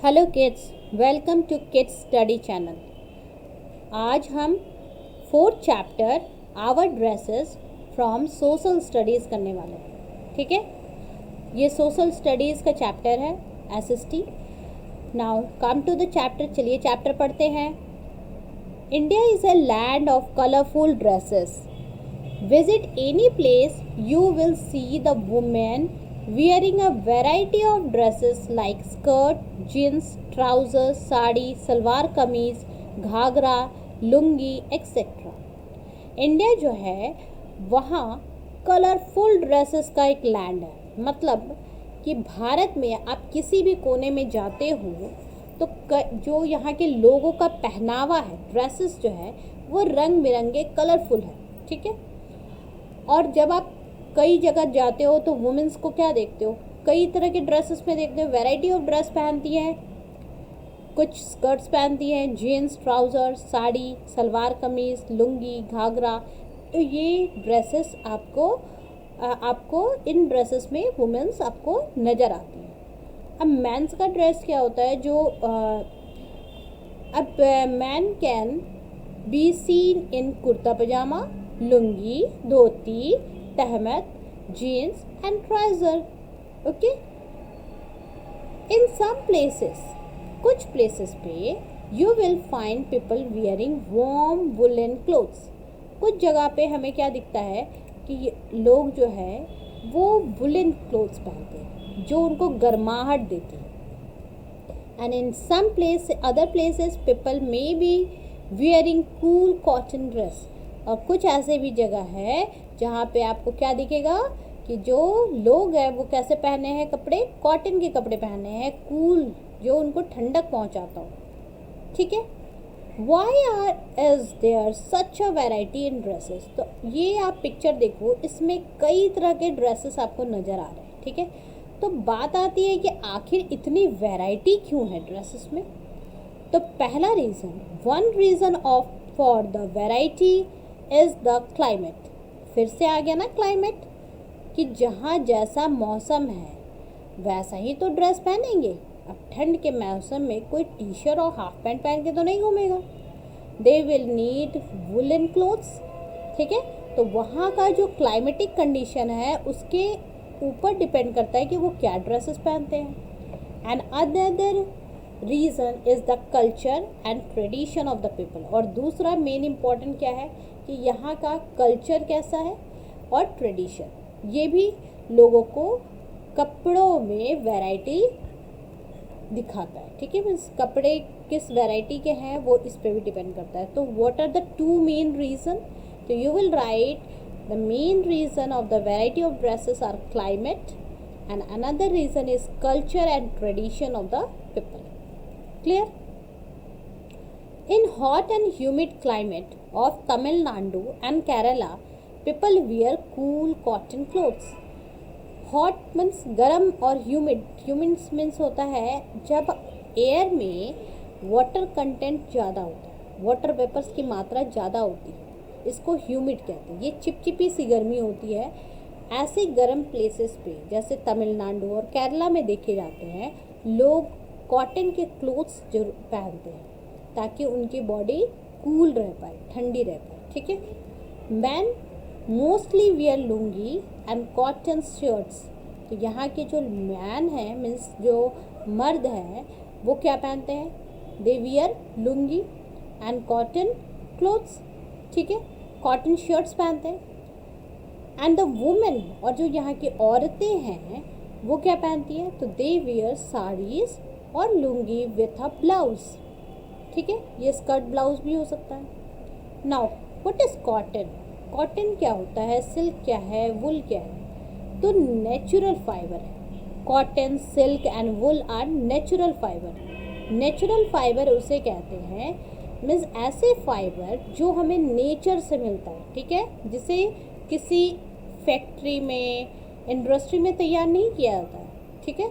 Hello kids, welcome to kids study channel. आज हम fourth chapter our dresses from social studies करने वाले हैं। ठीक है, ये सोशल स्टडीज़ का चैप्टर है, SST. Now come to the chapter. चलिए चैप्टर पढ़ते हैं। India is a land of colourful dresses. Visit any place you will see the women wearing a variety of dresses like skirt, jeans, trousers, sari, salwar kameez, Ghaghara, lungi etcetera. India जो है वहाँ colourful dresses का एक land है। मतलब कि भारत में आप किसी भी कोने में जाते हो तो जो यहाँ के लोगों का पहनावा है, ड्रेसेस जो है वो रंग बिरंगे कलरफुल है। ठीक है, और जब आप कई जगह जाते हो तो वुमेंस को क्या देखते हो, कई तरह के ड्रेसेस में देखते हो, वैरायटी ऑफ ड्रेस पहनती हैं। कुछ स्कर्ट्स पहनती हैं, जीन्स, ट्राउज़र, साड़ी, सलवार कमीज़, लुंगी, घाघरा। तो ये ड्रेसेस आपको इन ड्रेसेस में वुमेंस आपको नज़र आती हैं। अब मेंस का ड्रेस क्या होता है, जो अब man can be seen in kurta pajama, lungi, dhoti, tehmat, jeans and trouser. Okay? In some places, कुछ places पे you will find people wearing warm woolen clothes. कुछ जगह पे हमें क्या दिखता है कि लोग जो है वो woolen clothes पहनते हैं जो उनको गर्माहट देती है। And in some other places people may be wearing cool cotton dress. और कुछ ऐसे भी जगह है जहाँ पे आपको क्या दिखेगा कि जो लोग हैं वो कैसे पहने हैं कपड़े, कॉटन के कपड़े पहने हैं, कूल, जो उनको ठंडक पहुँचाता हो। ठीक है, why is there such a variety in dresses. तो ये आप पिक्चर देखो, इसमें कई तरह के ड्रेसेस आपको नज़र आ रहे हैं। ठीक है, तो बात आती है कि आखिर इतनी वैरायटी क्यों है ड्रेसेस में। तो पहला reason, one reason of for the variety is the climate. फिर से आ गया ना क्लाइमेट, कि जहाँ जैसा मौसम है वैसा ही तो ड्रेस पहनेंगे। अब ठंड के मौसम में कोई टी शर्ट और हाफ पैंट पहन के तो नहीं घूमेगा। They will need woollen clothes. ठीक है, तो वहाँ का जो क्लाइमेटिक कंडीशन है उसके ऊपर डिपेंड करता है कि वो क्या ड्रेसेस पहनते हैं। And other reason is the culture and tradition of the people. और दूसरा मेन इम्पॉर्टेंट क्या है कि यहाँ का कल्चर कैसा है और ट्रेडिशन, ये भी लोगों को कपड़ों में वैरायटी दिखाता है। ठीक है, मीन्स कपड़े किस वैरायटी के हैं वो इस पे भी डिपेंड करता है। तो what are the two main reason. तो you will write the main reason of the variety of dresses are climate and another reason is culture and tradition of the people. Clear? In hot and humid climate of Tamil Nadu and Kerala, people wear cool cotton clothes. Hot means गर्म और humid means होता है जब air में water content ज़्यादा होता है, water vapours की मात्रा ज़्यादा होती है, इसको ह्यूमिड कहते हैं। ये चिपचिपी सी गर्मी होती है। ऐसे गर्म प्लेसेस पे जैसे तमिलनाडु और केरला में देखे जाते हैं लोग कॉटन के क्लोथ्स जरूर पहनते हैं ताकि उनकी बॉडी कूल रह पाए, ठंडी रह पाए। ठीक है, man mostly wear lungi and cotton shirts. तो यहाँ के जो मैन हैं, मीन्स जो मर्द हैं, वो क्या पहनते हैं, they wear lungi and cotton clothes. ठीक है, कॉटन शर्ट्स पहनते हैं। एंड द वुमेन, और जो यहाँ की औरतें हैं वो क्या पहनती हैं, तो दे वियर साड़ीज़ और लुंगी विथ अ ब्लाउज। ठीक है, ये स्कर्ट ब्लाउज भी हो सकता है। Now what is cotton. Cotton क्या होता है, सिल्क क्या है, वुल क्या है। तो नेचुरल फाइबर है। Cotton, silk and wool are natural fibre. Natural fibre उसे कहते हैं, मीन्स ऐसे फाइबर जो हमें नेचर से मिलता है। ठीक है, जिसे किसी फैक्ट्री में, इंडस्ट्री में तैयार नहीं किया जाता है। ठीक है,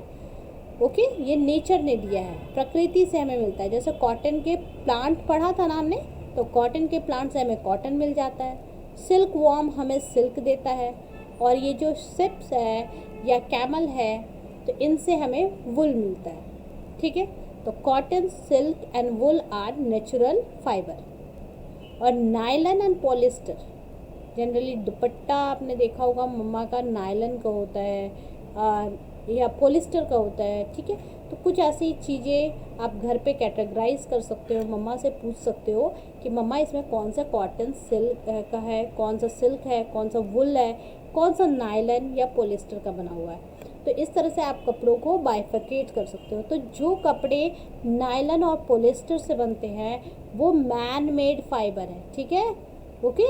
ओके, ये नेचर ने दिया है, प्रकृति से हमें मिलता है। जैसे कॉटन के प्लांट पढ़ा था ना हमने, तो कॉटन के प्लांट से हमें कॉटन मिल जाता है। सिल्क वॉर्म हमें सिल्क देता है, और ये जो शिप्स है या कैमल है तो इनसे हमें वुल मिलता है। ठीक है, तो cotton, silk and wool are natural fibre. और nylon and polyester, generally dupatta आपने देखा होगा मम्मा का नायलन का होता है या पॉलिस्टर का होता है, ठीक है। तो कुछ ऐसी चीज़ें आप घर पे कैटेगराइज कर सकते हो, मम्मा से पूछ सकते हो कि मम्मा इसमें कौन सा कॉटन सिल्क का है, कौन सा सिल्क है, कौन सा वुल है, कौन सा नायलन या पॉलिस्टर का बना हुआ है। तो इस तरह से आप कपड़ों को बाइफरकेट कर सकते हो। तो जो कपड़े नायलन और पॉलिस्टर से बनते हैं वो मैन मेड फाइबर है, ठीक है, ओके।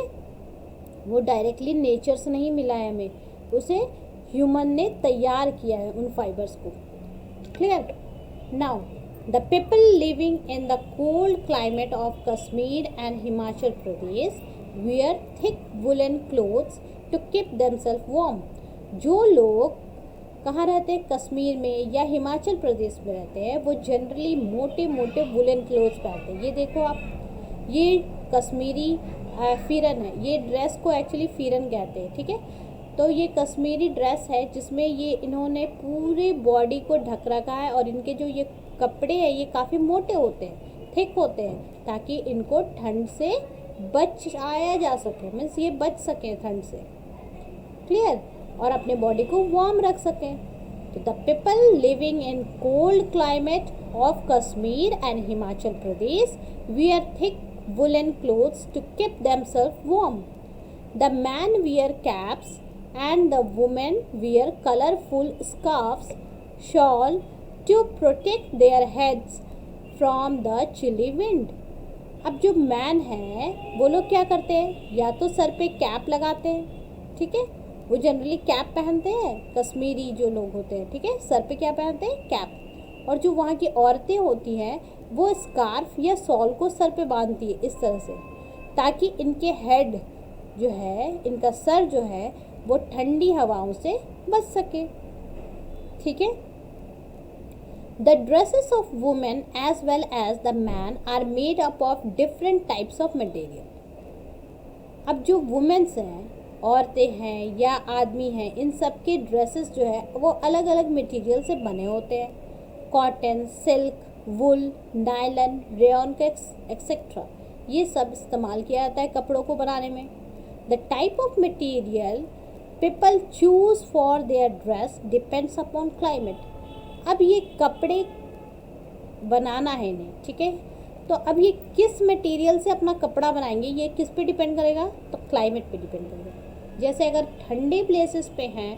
वो डायरेक्टली नेचर से नहीं मिला है हमें, उसे ह्यूमन ने तैयार किया है उन फाइबर्स को, clear. Now the people living in the cold climate of Kashmir and Himachal Pradesh wear thick woolen clothes to keep themselves warm। जो लोग कहाँ रहते हैं, कश्मीर में या हिमाचल प्रदेश में रहते हैं, वो जनरली मोटे मोटे वुलन क्लोथ्स पहनते हैं। ये देखो आप, ये कश्मीरी फिरन है, ये ड्रेस को एक्चुअली फिरन कहते हैं, ठीक है। तो ये कश्मीरी ड्रेस है जिसमें ये इन्होंने पूरे बॉडी को ढक रखा है और इनके जो ये कपड़े हैं ये काफ़ी मोटे होते हैं, थिक होते हैं, ताकि इनको ठंड से बचाया जा सके, मीन्स ये बच सकें ठंड से, क्लियर, और अपने बॉडी को वार्म रख सकें। तो the people living in cold climate of Kashmir and Himachal Pradesh wear thick woolen clothes to keep themselves warm। The man wear caps and the women wear colorful scarves, shawl to protect their heads from the chilly wind। अब जो man है वो लोग क्या करते हैं, या तो सर पे कैप लगाते हैं, ठीक है, वो जनरली कैप पहनते हैं, कश्मीरी जो लोग होते हैं, ठीक है, सर पे क्या पहनते हैं, कैप। और जो वहाँ की औरतें होती हैं वो स्कार्फ या शॉल को सर पे बांधती है इस तरह से, ताकि इनके हेड जो है, इनका सर जो है वो ठंडी हवाओं से बच सके, ठीक है। The dresses of women as well as the man are made up of different types of material। अब जो वुमेन्स हैं, औरतें हैं या आदमी हैं, इन सब के ड्रेसेस जो है वो अलग अलग मटेरियल से बने होते हैं। कॉटन, सिल्क, वुल, नायलन, रेयॉन एक्सेट्रा, ये सब इस्तेमाल किया जाता है कपड़ों को बनाने में। The type of material people choose for their dress depends upon climate. अब ये कपड़े बनाना है इन्हें, ठीक है, तो अब ये किस मटेरियल से अपना कपड़ा बनाएंगे ये किस पे डिपेंड करेगा, तो क्लाइमेट पे डिपेंड करेगा। जैसे अगर ठंडे प्लेसेस पे हैं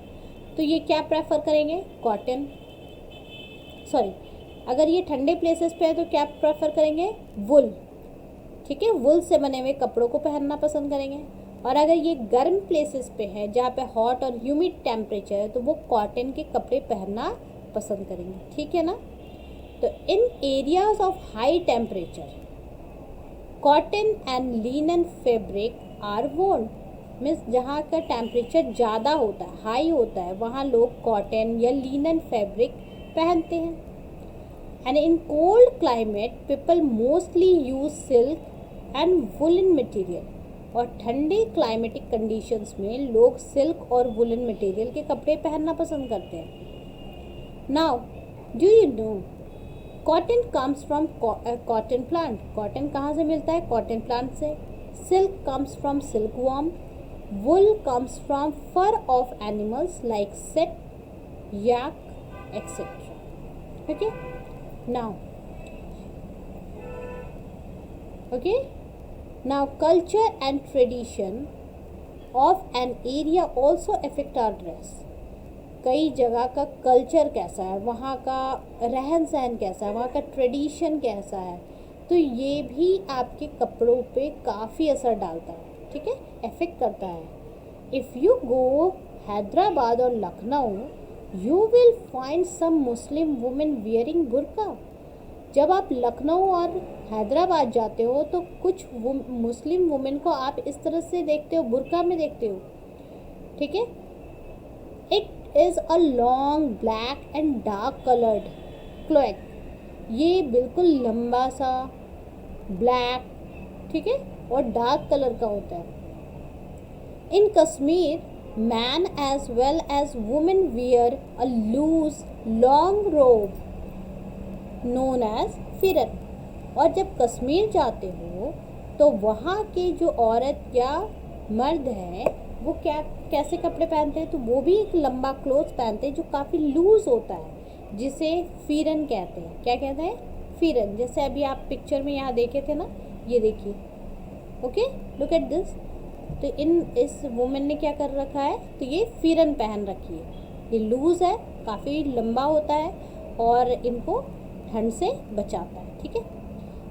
तो ये क्या प्रेफर करेंगे, कॉटन, सॉरी, अगर ये ठंडे प्लेसेस पे है तो क्या प्रेफर करेंगे, वुल, ठीक है, वुल से बने हुए कपड़ों को पहनना पसंद करेंगे। और अगर ये गर्म प्लेसेस पे है जहाँ पे हॉट और ह्यूमिड टेम्परेचर है तो वो कॉटन के कपड़े पहनना पसंद करेंगे, ठीक है ना। तो in areas of high temperature cotton and linen fabric are worn, means जहाँ का टेम्परेचर ज़्यादा होता है, हाई होता है, वहाँ लोग कॉटन या लिनन फैब्रिक पहनते हैं। And in cold climate people mostly use silk and woollen material. और ठंडे क्लाइमेटिक कंडीशंस में लोग सिल्क और वुलन मटेरियल के कपड़े पहनना पसंद करते हैं। Now, do you know cotton comes from cotton plant। Cotton कहाँ से मिलता है, कॉटन प्लांट से। Silk comes from silkworm। wool comes from fur of animals like sheep, yak, etc। Okay, now, okay, now culture and tradition of an area also affect our dress। कई जगह का culture कैसा है, वहाँ का रहन सहन कैसा है, वहाँ का ट्रेडिशन कैसा है, तो ये भी आपके कपड़ों पे काफ़ी असर डालता है, ठीक है, इफेक्ट करता है। इफ़ यू गो हैदराबाद और Lucknow you will find some Muslim women wearing burqa. जब आप लखनऊ और हैदराबाद जाते हो तो कुछ मुस्लिम वुमेन को आप इस तरह से देखते हो, बुर्का में देखते हो, ठीक है। It is a long black and dark coloured cloth. ये बिल्कुल लंबा सा ब्लैक, ठीक है, और डार्क कलर का होता है। In Kashmir man as well as women wear a loose long robe known as pheran. और जब कश्मीर जाते हो तो वहाँ के जो औरत या मर्द है वो क्या कैसे कपड़े पहनते हैं, तो वो भी एक लंबा क्लोथ पहनते हैं जो काफ़ी लूज़ होता है, जिसे फिरन कहते हैं। क्या कहते हैं? फिरन। जैसे अभी आप पिक्चर में यहाँ देखे थे ना, ये देखिए। Okay, look at this. तो इस वुमेन ने क्या कर रखा है, तो ये फिरन पहन रखी है। ये लूज़ है, काफ़ी लंबा होता है और इनको ठंड से बचाता है। ठीक है।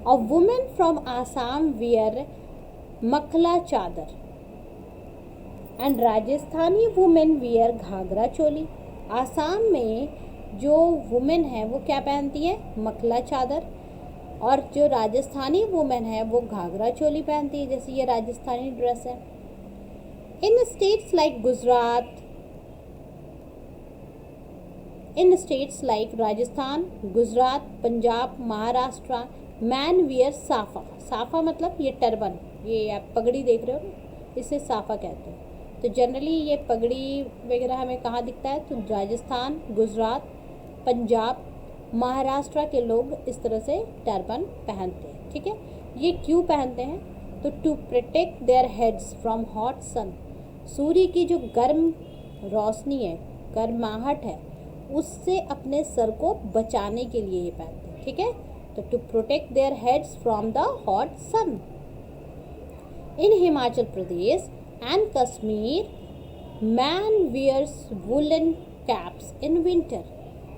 A women from Assam wear mekhela chador and Rajasthani women wear ghagra choli. Assam में जो वुमेन है वो क्या पहनती है? मखला चादर। और जो राजस्थानी वुमेन है वो घाघरा चोली पहनती है, जैसे ये राजस्थानी ड्रेस है। In states like Rajasthan, Gujarat, Punjab, Maharashtra, man wear safa. Safa मतलब ये टर्बन, ये आप पगड़ी देख रहे हो ना, इसे साफा कहते हैं। तो जनरली ये पगड़ी वगैरह हमें कहाँ दिखता है? तो राजस्थान, गुजरात, पंजाब, महाराष्ट्र के लोग इस तरह से टर्बन पहनते हैं। ठीक है। ये क्यों पहनते हैं? तो to protect their heads from hot sun. सूर्य की जो गर्म रोशनी है, गर्माहट है, उससे अपने सर को बचाने के लिए ये पहनते हैं। ठीक है। तो to protect their heads from the hot sun. In Himachal Pradesh and Kashmir man wears woollen caps in winter.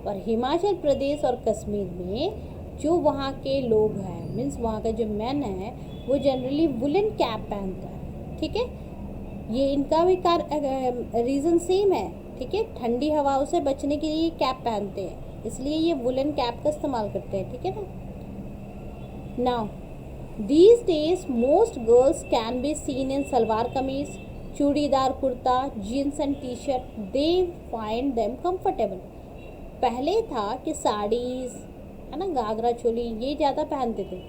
और हिमाचल प्रदेश और कश्मीर में जो वहाँ के लोग हैं, मीन्स वहाँ का जो मैन है, वो जनरली वुलन कैप पहनता है। ठीक है। ये इनका भी रीज़न सेम है। ठीक है। ठंडी हवाओं से बचने के लिए कैप पहनते हैं, इसलिए ये वुलन कैप का इस्तेमाल करते हैं। ठीक है ना। Now these days most girls can be seen in salwar kameez, churidar kurta, jeans and T shirt. They find them comfortable. पहले था कि साड़ीज़ है ना, घाघरा चोली, ये ज़्यादा पहनते थे,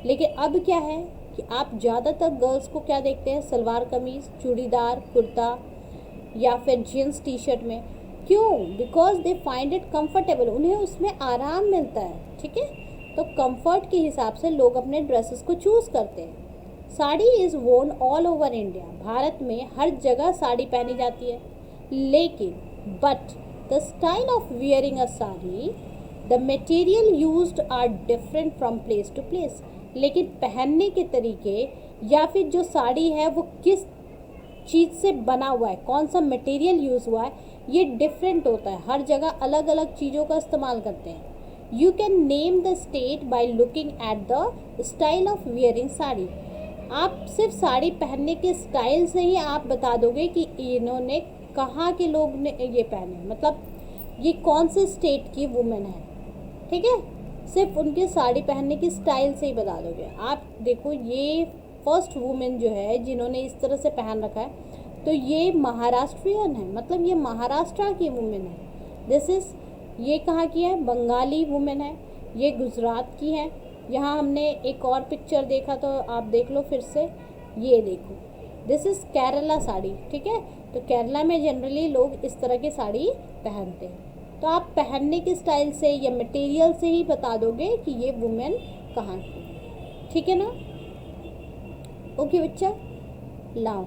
लेकिन अब क्या है कि आप ज़्यादातर गर्ल्स को क्या देखते हैं? सलवार कमीज़, चूड़ीदार कुर्ता या फिर जीन्स टी शर्ट में। क्यों? Because they find it comfortable. उन्हें उसमें आराम मिलता है। ठीक है। तो कंफर्ट के हिसाब से लोग अपने ड्रेसेस को चूज़ करते हैं। Sari is worn all over India. Bharat में हर जगह साड़ी पहनी जाती है, लेकिन but the style of wearing a sari, the material used are different from place to place. लेकिन पहनने के तरीके या फिर जो साड़ी है वो किस चीज़ से बना हुआ है, कौन सा मटेरियल यूज़ हुआ है, ये डिफरेंट होता है। हर जगह अलग अलग चीज़ों का इस्तेमाल करते हैं। You can name the state by looking at the style of wearing sari. आप सिर्फ साड़ी पहनने के स्टाइल से ही आप बता दोगे कि इन्होंने कहाँ के लोग ने ये पहने, मतलब ये कौन से स्टेट की वुमेन है। ठीक है। सिर्फ उनके साड़ी पहनने की स्टाइल से ही बता दोगे आप। देखो, ये फर्स्ट वुमेन जो है जिन्होंने इस तरह से पहन रखा है, तो ये महाराष्ट्रियन है, मतलब ये महाराष्ट्र की वुमेन है। दिस इज़, ये कहाँ की है? बंगाली वुमेन है। ये गुजरात की है। यहाँ हमने एक और पिक्चर देखा, तो आप देख लो फिर से, ये देखो, दिस इज़ केरला साड़ी। ठीक है। तो केरला में जनरली लोग इस तरह की साड़ी पहनते हैं। तो आप पहनने के स्टाइल से या मटेरियल से ही बता दोगे कि ये वुमेन कहाँ की है। ठीक है ना। ओके बच्चा। Now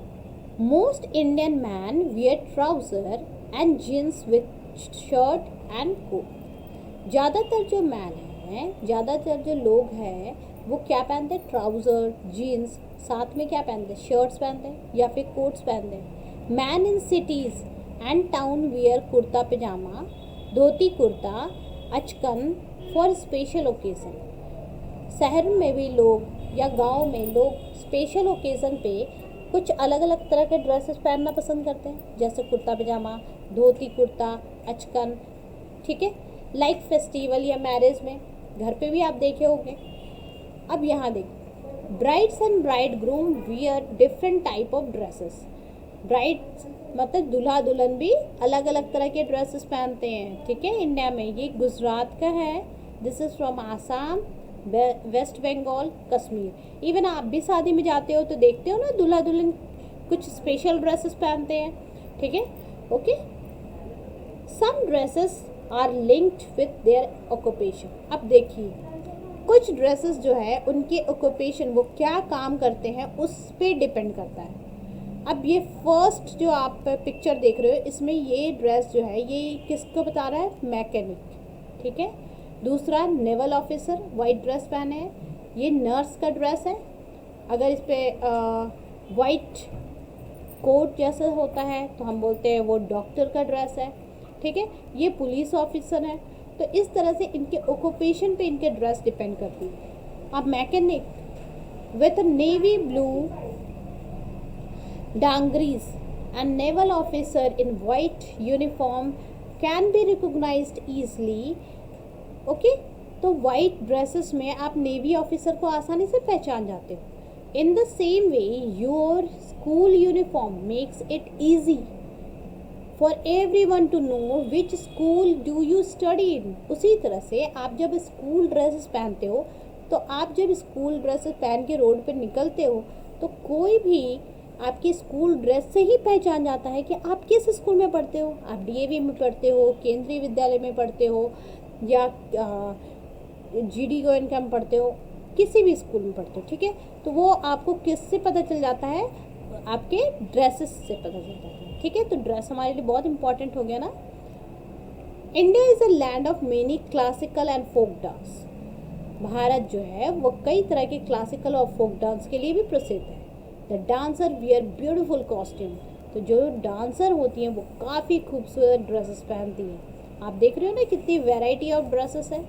most Indian man wear trouser and jeans with shirt and coat. ज़्यादातर जो मैन हैं, ज़्यादातर जो लोग हैं, वो क्या पहनते हैं? ट्राउज़र, जीन्स, साथ में क्या पहनते हैं? शर्ट्स पहनते हैं या फिर कोट्स पहनते हैं। Man in cities and town wear kurta pyjama, dhoti kurta, achkan for special occasion. शहर में भी लोग या गांव में लोग स्पेशल ओकेज़न पे कुछ अलग अलग तरह के ड्रेसेस पहनना पसंद करते हैं, जैसे कुर्ता पजामा, धोती कुर्ता, अचकन। ठीक है। लाइक फेस्टिवल या मैरिज में, घर पे भी आप देखे होंगे। अब यहाँ देखो, brides and bride groom wear different type of dresses. Brides मतलब दूल्हा दुल्हन भी अलग अलग तरह के ड्रेसेस पहनते हैं। ठीक है। इंडिया में ये गुजरात का है, this is from Assam, West Bengal, Kashmir. Even आप भी शादी में जाते हो तो देखते हो ना, दूल्हा दुल्हन कुछ स्पेशल ड्रेसेस पहनते हैं। ठीक है। Okay. Some dresses are linked with their occupation. अब देखिए कुछ ड्रेसेस जो है उनके ऑक्यूपेशन, वो क्या काम करते हैं उस पे डिपेंड करता है। अब ये फर्स्ट जो आप पिक्चर देख रहे हो, इसमें ये ड्रेस जो है ये किसको बता रहा है? मैकेनिक, ठीक है। दूसरा नेवल ऑफिसर, वाइट ड्रेस पहने हैं, ये नर्स का ड्रेस है। अगर इस पर वाइट कोट जैसा होता है तो हम बोलते हैं वो डॉक्टर का ड्रेस है, ठीक है। ये पुलिस ऑफिसर है। तो इस तरह से इनके ऑक्यूपेशन पे इनके ड्रेस डिपेंड करती है। अब mechanic with navy blue dungarees and naval officer in white uniform can be recognized easily, okay. तो वाइट ड्रेसेस में आप नेवी ऑफिसर को आसानी से पहचान जाते हो। In the same way your school uniform makes it easy for everyone to know which school do you study in. उसी तरह से आप जब स्कूल ड्रेसेस पहनते हो, तो आप जब स्कूल ड्रेसेस पहन के रोड पर निकलते हो तो कोई भी आपकी स्कूल ड्रेस से ही पहचान जाता है कि आप किस स्कूल में पढ़ते हो। आप डीएवी में पढ़ते हो, केंद्रीय विद्यालय में पढ़ते हो, या जीडी गोयनका में पढ़ते हो, किसी भी स्कूल में पढ़ते हो, ठीक है। तो वो आपको किससे पता चल जाता है? आपके ड्रेसेस से पता चल जाता है, ठीक है। तो ड्रेस हमारे लिए बहुत इंपॉर्टेंट हो गया ना। India is a land of many classical and folk dance. Bharat जो है वो कई तरह के क्लासिकल और फोक डांस के लिए भी प्रसिद्ध है। The dancer wear beautiful costume. तो जो डांसर होती हैं वो काफ़ी खूबसूरत ड्रेसेस पहनती हैं। आप देख रहे हो ना कितनी वैरायटी ऑफ ड्रेसेस है,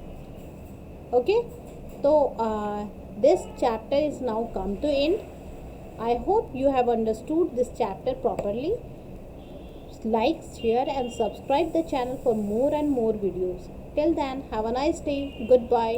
ओके। तो this chapter is now come to end. I hope you have understood this chapter properly. Like, share and subscribe the channel for more and more videos. Till then, have a nice day. Goodbye.